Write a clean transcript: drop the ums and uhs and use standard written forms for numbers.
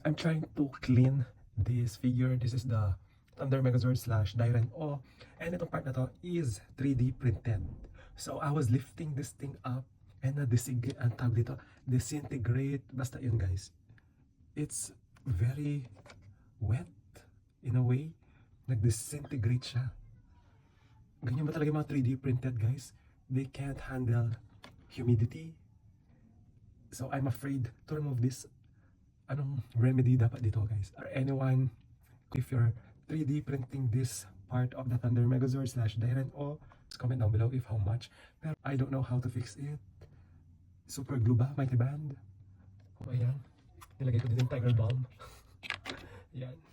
I'm trying to clean this figure. This is the Thunder Megazord slash Dairen O. And itong part na to is 3D printed. So I was lifting this thing up and disintegrate. Basta yun guys. It's very wet in a way. Nag-disintegrate siya. Ganyan ba talaga mga 3D printed guys? They can't handle humidity. So I'm afraid to remove this. Anong remedy dapat dito guys? Or anyone, if you're 3D printing this part of the Thunder Megazord slash Dairen O, just comment down below if how much. Pero I don't know how to fix it. Super glue ba? Mighty band? O ayan. Nilagay ko din yung tiger balm. Ayan.